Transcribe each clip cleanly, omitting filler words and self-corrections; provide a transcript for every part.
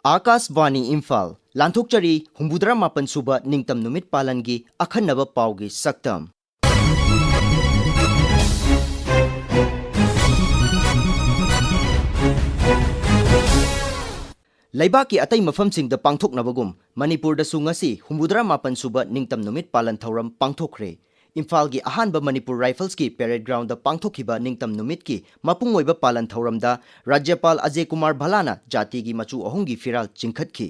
आकाशवाणी इम्फाल लांथोकचरी हुंबुद्रा मापन सुबा निंगतम नुमित पालनगी अखन्नब पाउगी सक्तम Laibaki atay mafamsingda pangthoknabagum Manipurda sungasi humbudra mapan suba ningtam numit palan thauram pangthokre. Imphal gi ahanba Manipur Rifles ki parade ground da pangthokhiba ningtam numit ki mapungoiba palan thauram da Rajyapal Ajay Kumar Bhalana jati gi machu ahung gi firal chingkhatki.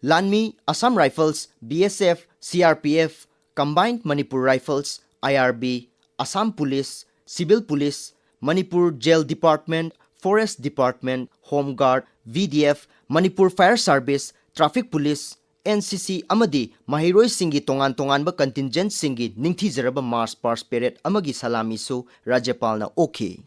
Lanmi, Assam Rifles, BSF, CRPF, Combined Manipur Rifles, IRB, Assam Police, Civil Police, Manipur Jail Department, Forest Department, Home Guard, VDF, Manipur Fire Service, Traffic Police, NCC amadi Mahiroi Singi tongan ba contingent singi ningthi zaraba Mars Pars Parade amagi salami su Rajyapal na okay.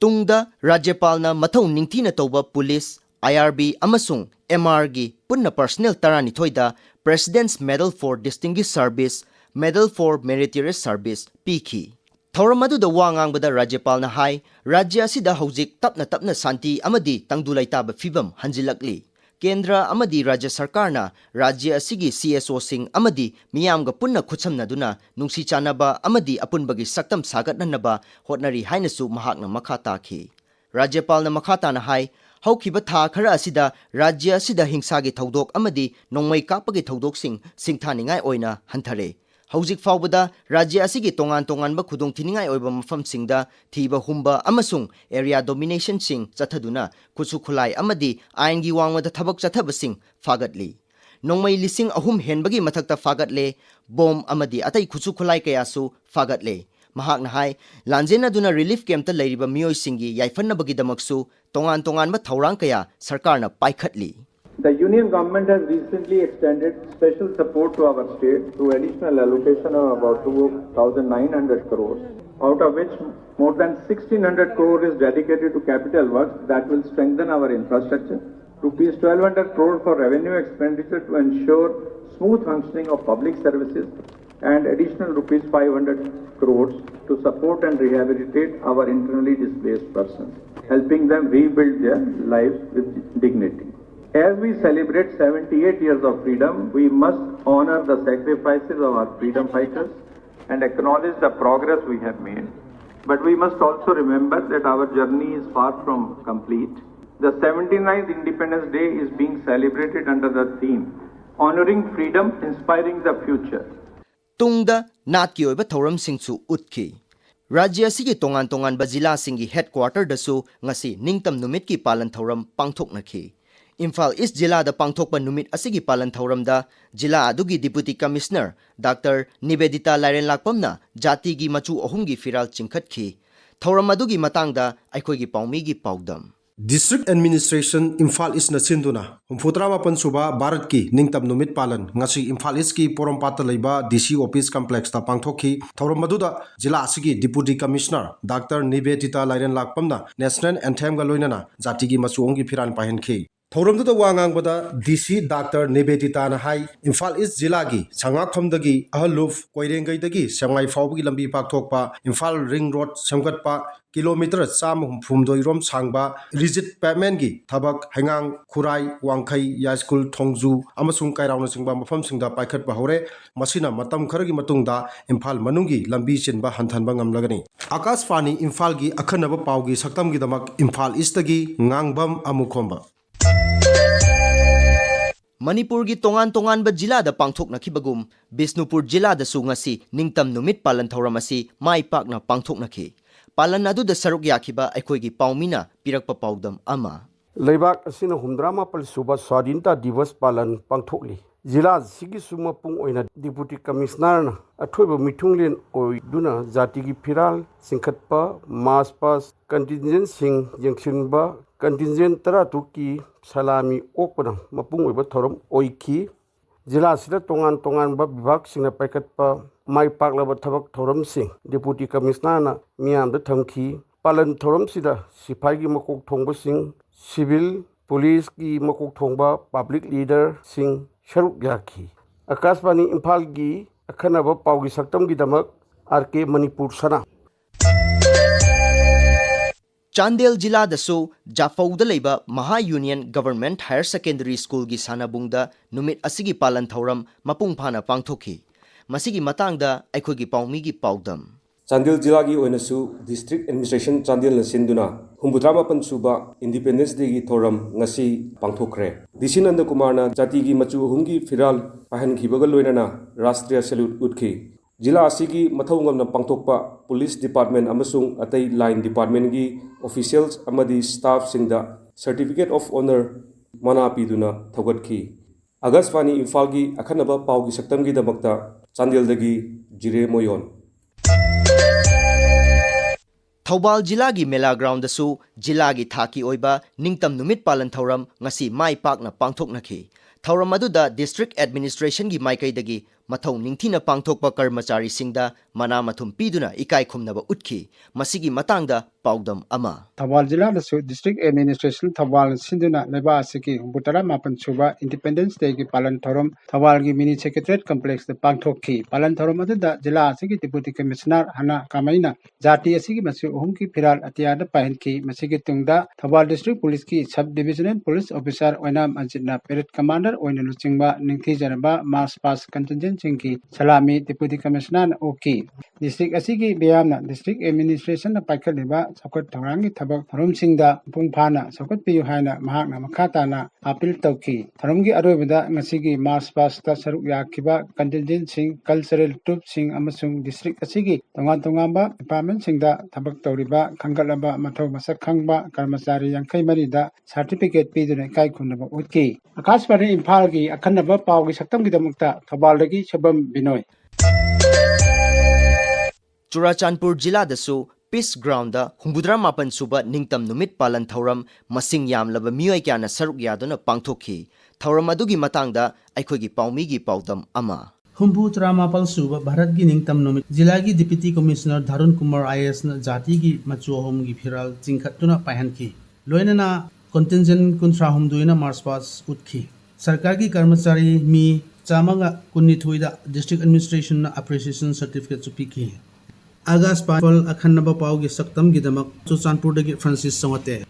Tungda Rajyapal na mathau ningthi na tawba police, IRB amasung MR gi punna personnel tarani thoida President's Medal for Distinguished Service, Medal for Meritorious Service piki. Thauramadu da wangang bada Rajyapal na hai Rajya asida hojik tapna santi amadi tangdulay taba fibam hanjilakli. Kendra amadi Rajya Sarkar na Rajya asigi CSO sing amadi miyamga punna khutsamna duna nungsi chanaba amadi apunbagi saktam sagat na naba hotnari hainasu mahakna makata ki. Rajyapal na makata na hai haukiba tha khara asida Rajya asida hingsagi thaudok amadi nongmai kapagi thaudok singthaningai oina hanthare. Hojik faubada Rajya asigi tongan ba khudong thiningai oiba mafam singda thiba humba amasung area domination sing chathaduna kuchu khulai amadi aingi wangwada thabak chathaba sing fagatli. Nongmai lising ahum henbagi mathakta fagatle bom amadi atai kuchu khulai kayasu fagatle. Mahak na hai lanjena duna relief camp ta leiriba miyoi singi yaifanna bagi damaksu tongan ba thaurang kaya sarkar na paikhatli. The Union Government has recently extended special support to our state through additional allocation of about 2,900 crores, out of which more than 1,600 crores is dedicated to capital works that will strengthen our infrastructure, rupees 1,200 crores for revenue expenditure to ensure smooth functioning of public services, and additional rupees 500 crores to support and rehabilitate our internally displaced persons, helping them rebuild their lives with dignity. As we celebrate 78 years of freedom, we must honor the sacrifices of our freedom fighters and acknowledge the progress we have made. But we must also remember that our journey is far from complete. The 79th Independence Day is being celebrated under the theme, Honoring Freedom, Inspiring the Future. Tungda natki oiba thoram singsu utki. Rajya sigi tongan ba jila singi headquarter dasu ngasi ningtam numit ki palan thoram pangthoknaki. Imphal East Jila da pangthokpa numit asigi palan thauram da Jila adugi Deputy Commissioner Dr. Nibedita Lairen Lakpamna jati gi machu ahum gi firal chingkhatkhi. Thauram adugi matang da aikoi gi paumi gi paudam. District Administration Imphal East na sinduna humfutra mapan suba Bharat ki ningtam numit palan ngasi Imphal East ki porompata leiba DC Office Complex ta pangthokhi thauram maduda Jila asigi Deputy Commissioner Dr. Nibedita Lairen Lakpamna National Anthem ga loinana jati gi machu ongi firan pahenkhi. Thauram da wangang bada DC Dr. Nibedita na hai Imphal East Jila gi Changakham-dagi Ahaluf Koirengai-dagi Semngai Faubagi lambi pakthokpa Imphal Ring Road semgatpa kilometer 132 rom sangba rigid pavement gi thabak hangang khurai wangkhai ya school thongju amasung kairauna singba mafam singda paikhat ba hore masina matam kharagi matungda Imphal manungi lambi chinba hanthanba ngamlagani Akashvani Imphal gi akhanaba paugi saktam gi damak Imphal East gi ngangbam amukhomba Manipur gi tongan ba jila da pangthoknakibagum Bisnupur jila da su ngasi ningtam numit palan thauram asi mai pakna pangthoknaki. Palan adu da saruk yakiba aikoi gi paumina pirakpa paudam ama. Leibak asina humdrama pal suba swadinta divas palan pangthokli. Jila sigi suma pung oina Deputy Commissioner na athoiba mitunglen oi duna jati gi phiral singkhatpa mass pass contingent sing jengsinba contingent tara tuki salami okpana mapung oiba thoram oiki jila sida tongan ba bibhag singna paikatpa mai paklaba thabak thoramsing deputy commissioner na miyam da thamki palan thoramsida sipai gi makok thongbasing civil police ki makok thongba public leader sing sharuk yakhi akasbani imphal gi akhanaba pawgi saktam gi damak RK Manipur sana Chandel Jila dasu Jafauda leba Maha Union Government Higher Secondary School gi sanabungda numit asigi palan thoram mapung phana pangthoki masigi matangda aikhogi paumi gi paudam Chandel Jila gi oinasu District Administration Chandel na sinduna humbudrama pansuba Independence Day gi thoram ngasi pangthokre DC Nanda Kumar na jati gi machu hungi firal pahan khibaga loinana Rashtriya Salute utkhi Jila asigi mathongam na pangthokpa Police Department amasung atai line department gi officials amadi staff singda Certificate of Honor mana piduna thogatkhi Agaswani Imphal gi akhanaba pawgi saktam gi damakta Chandel dagi jire moyon Thobal Jila gi Mela Ground dasu Jila gi thaki oiba ningtam numit palan thoram ngasi mai pakna pangthoknakhi Thauram aduda District Administration gi maikai dagi mathau ningthina pangthokpa karmachari singda mana mathum piduna ikai khumnaba utki masigi matangda paudam ama Thobal Jila dasu District Administration Thobal sinduna leba asiki butara mapan suba Independence Day gi palan thoram Thobal gi Mini Secretariat Complex da pangthokki palan thoram aduda Jila asiki Deputy Commissioner Hana Kamaina jati asigi masu uhum ki firal atiyada pahinki masigi tungda Thobal District Police ki Sub Divisional Police Officer oinam anjitna Parade Commander oina luchingba ningthi jaraba Mass Pass Contingent singki Salami Deputy Commissioner Oki District asigi biyamna District Administration na paikaliba Sokat Tharangi Thabak Tharum Singda Pungphana Sokat Piyu Haina Mahakna Makhatana appeal tauki Tharumgi Arobida Ngasigi Mass Pass ta saruk yakiba contingent sing cultural troop sing amasung district asigi tongan-tongamba department singda thabak tauriba khangalaba mathau masak khangba karmachari yankai marida certificate piduna kai khunaba utki Akashbani Imphal gi akhanaba pawgi saktam gi damakta Thobal dagi Shabam Binoy Churachandpur Jila dasu Peace Ground da humbudra mapan suba ningtam numit palan thauram masing yamlaba miyoi kyana saruk yaduna pangthokhi thauram adugi matangda aikhogi paumi gi paudam ama Humbu Tramapal Suba Bharat gi ningtam nomit Jila gi Deputy Commissioner Dharun Kumar IS na jati gi machu hom gi phiral jingkhatuna pahanki loinana contingent kuntra humduina march pass utkhi sarkar gi karmachari mi chamanga kunni thoida district administration na appreciation certificate chupiki Agas Pal akhanaba pawgi saktam gi damak Churachandpur dagi Francis Songate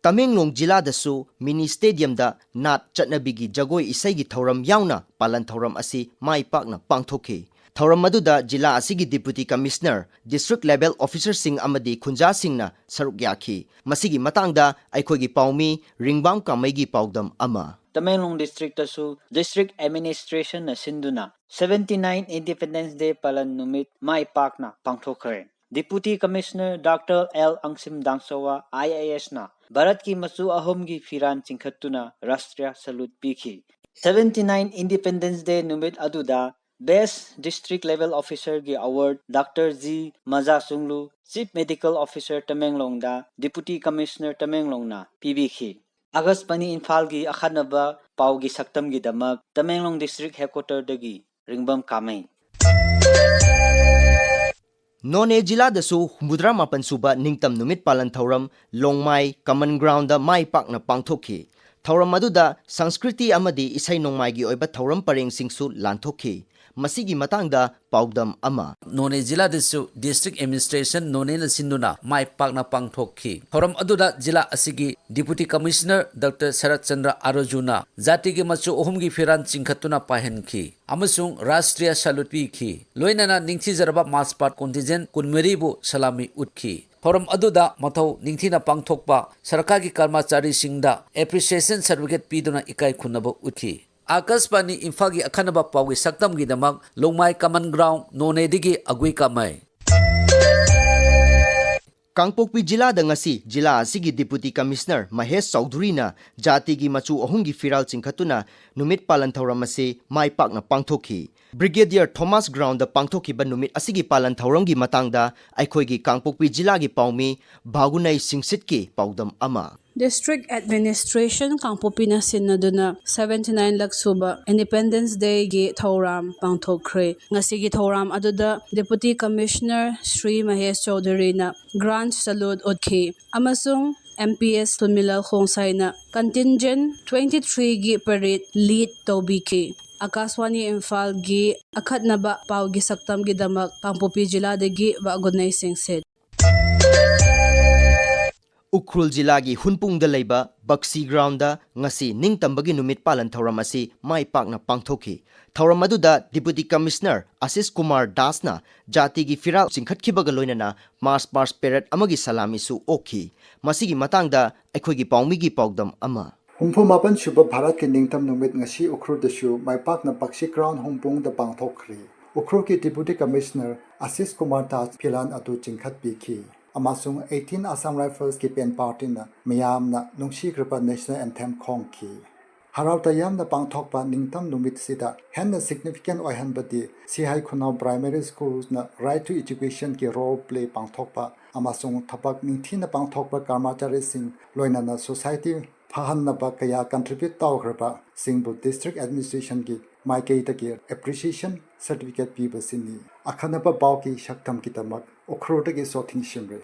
Tamenglong Jila dasu mini stadium da nat chatnabigi jagoi isai gi thoram yauna palan thoram asi mai pakna pangthokhi thoram aduda Jila asigi Deputy Commissioner District Level Officer sing amadi khunja sing na saruk yakhi masigi matangda aikhogi paumi ringbam kamai gi paudam ama Tamenglong District asu District Administration na sinduna 79 Independence Day palan numit mai pakna pangthokre Deputy Commissioner Dr. L. Angsim Dangsawa IAS na Bharat ki machu ahom gi firan chingkhatuna Rashtriya Salute pikhi 79 Independence Day numit aduda Best District Level Officer gi award Dr. G. Maja Sunglu Chief Medical Officer Tamenglong da Deputy Commissioner Tamenglong na PBK Agasbani Imphal gi akhanaba pawgi saktam gi damak Tamenglong District Headquarters dagi ringbam kamai None Jila dasu humbudra mapan suba ningtam numit palan thauram longmai common ground da mai pakna pangthokhi thauram aduda sanskriti amadi isai nongmai gi oiba thauram pareng singsu lanthokhi masigi matangda paudam ama None Jila desu District Administration None na sinduna mai pakna pangthokhi thoram aduda Jila asigi Deputy Commissioner Dr. Sarat Chandra Arojuna jati gi machu ohum gi firan chingkhatuna pahenki amasung Rashtriya Salute pikhi loinana ningthi jaraba mass part contingent kunmeri bu salami utkhi thoram aduda mathau ningthina pangthokpa sarkar gi karmachari singda appreciation certificate piduna ikai khunaba utkhi Akashbani Imphal gi akhanaba pawgi saktam gi damak longmai common ground None digi agui kamai Kangpokpi Jila da ngasi Jila asigi Deputy Commissioner Mahesh Chaudhary na jati gi machu ahum gi firal chingkhatuna numit palan thauram ase mai pakna pangthokhi Brigadier Thomas Ground da pangthokiba numit asigi palan thauramgi matangda aikhoigi Kangpokpi jilagi paumi Bhagunai Singsitki paudam ama. District Administration Kangpopina Sinaduna 79 Laksuba Independence Day gi Thoram Pangthokre ngasigi Thoram aduda Deputy Commissioner Sri Mahesh Chaudhary na Grand Salute Odki amasung MPS Tunmilal Khongsaina Contingent 23 gi parade lead tobiki Akaswani Imphal gi akhatnaba pawgi saktam gi damak Kangpopi jila degi Bhagunai Singsit Ukhrul jilagi hunpungda leiba Baksi Ground da ngasi ningtambagi numit palan thauram asi mai pakna pangthoki. Thauram aduda Deputy Commissioner Ashish Kumar Das na jati gi firal chingkhatkibaga loinana March Past Parade amagi salami su okhi. Masigi matangda aikhoigi paumigi paudam ama. Humpu mapan suba Bharat ki ningtam numit ngasi Ukhrul dasu mai pakna Baksi Ground humpung da pangthokri. Ukhrul ki Deputy Commissioner Ashish Kumar Das philan atu chingkhat biki. Amasung 18 Assam Rifles ki pen party na miyam na nungshi kripa national anthem khong ki. Harau tayam na pangthokpa ningtam numit sida hen significant oihan badi Sihai Khunau primary schools na right to education ki role play pangthokpa amasung thapak ningthi na pangthokpa karmachari sing loina na society phahan na ba kaya contribute taw kripa Singbu district administration ki maikei taki appreciation certificate pi basini akhana pa baw ki shaktam ki tamak Ukhrul ki sothing shimre.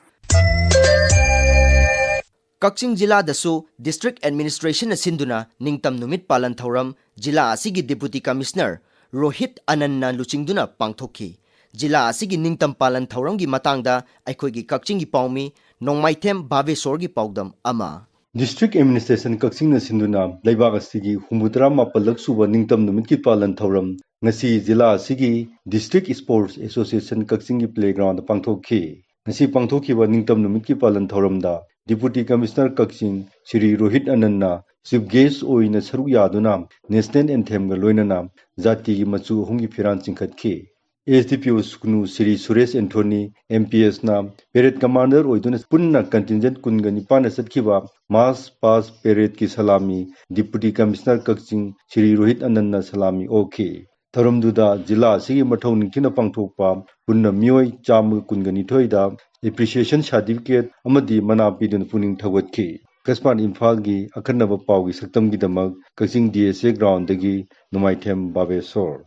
Kakching jila dasu District Administration sinduna ningtam numit palan thauram jila asigi Deputy Commissioner Rohit Ananna luchingduna pangthoki. Jila asigi ningtam palan thauramgi matangda aikhoigi Kakching gi paumi nongmaithem Bhaveshwar gi paudam ama. District Administration Kakching na sinduna laibak asigi humbutra mapalak suba ningtam numit ki palan thauram ngasi jila asigi District Sports Association Kakching gi playground pangthoki. Ngasi pangthoki ba ningtam numit ki palan thauramda Deputy Commissioner Kakching Shri Rohit Ananna Chief Guest oina saruk yaduna National Anthem ga loinana jati gi machu hungi phiran chingkhatki. SDPO Suknu Shri Suresh Anthony MPS na Parade Commander oiduna punna contingent kunga nipana satkiba Mass Pass Parade ki salami Deputy Commissioner Kakching Shri Rohit Ananna salami okay. Tharamduda jila sigi mathau ningthina pangthokpa punna mioi cham kunga nithoida appreciation certificate amadi mana pidun puning thawatki. Kaspan Imphal gi akhanaba pawgi saktam gi damak Kakching DSA ground dagi numaithem Bhaveshwar.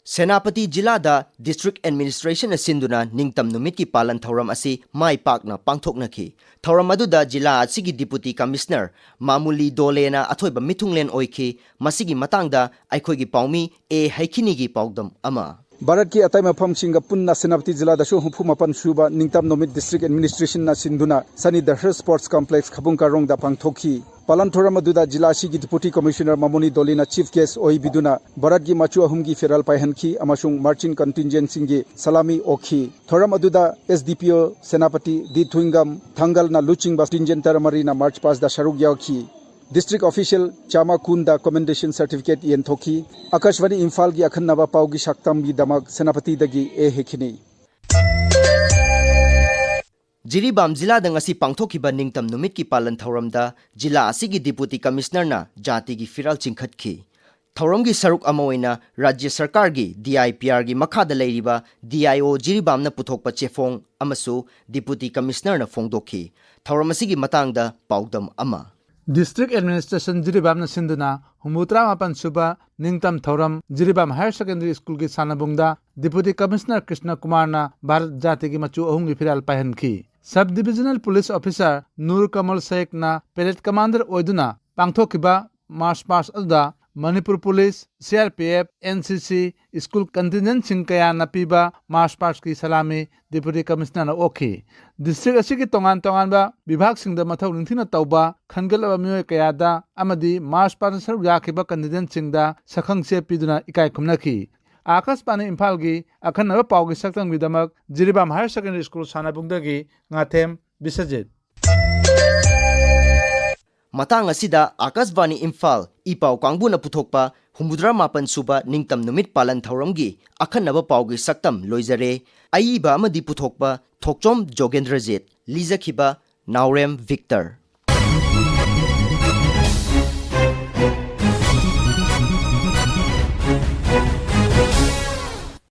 Senapati jila da District Administration sinduna ningtam numit ki palan thauram asi mai pakna pangthoknaki. Thauram aduda jila asigi Deputy Commissioner Mamuli Dolena athoiba mithunglen oiki masigi matangda aikhoigi paumi e haikini gi paudam ama. Bharat ki atai mafam singa punna Senapati jila dasu humpu mapan suba ningtam nomit District Administration na sinduna Sani Dahar Sports Complex Khabungka rong da pangthoki. Palan thoram aduda jila sigi Deputy Commissioner Mamuni Dolina Chief Guest oi biduna Bharat gi machu ahumgi feral paihanki amasung marching contingent singi salami okhi. Thoram aduda SDPO Senapati Di Thuingam Thangal na luching bas contingent taramari na march pass da sharuk yawki. District Official Chama Kunda Commendation Certificate yen thoki. Akashwani Imphal gi akhan naba pawgi shaktam gi damak Senapati dagi e hekhini. Jiribam jila da ngasi pangthokiba ningtam numit ki palan thauramda jila asigi Deputy Commissioner na jati gi firal chingkhatki. Thauramgi saruk ama oina Rajya Sarkar gi DIPR gi makhada leiriba DIO Jiribam na puthokpa chefong amasu Deputy Commissioner na fongdokhi. Thauram asigi matangda paudam ama. District Administration Jiribam na sinduna humutra mapan suba ningtam thauram Jiribam Higher Secondary School ki sanabungda Deputy Commissioner Krishna Kumar na Bharat jati ki machu ahungi firal pahanki. Sub-Divisional Police Officer Nur Kamal Sheikh na Parade Commander oiduna pangthokiba March Past aduda Manipur Police, CRPF, NCC, School Contingent Singkaya na piba March Past ki salami Deputy Commissioner na okhi. District asigi tongan ba bibhag singda mathau ningthina tauba khangalaba miyoi kayada amadi March Past saruk yakiba contingent singda sakhangse piduna ikai khumnaki. Akashbani Imphal gi akhanaba pawgi saktam gi damak Jiribam Higher Secondary School sanabungdagi ngathem Bisajit. Matang asida Akashbani Imphal ipaw kangbuna puthokpa humudra mapan suba ningtam numit palan thauramgi akhanaba pawgi saktam loizare aiba amadi puthokpa Thokchom Jogendrajit Lijakhiba Naorem Victor.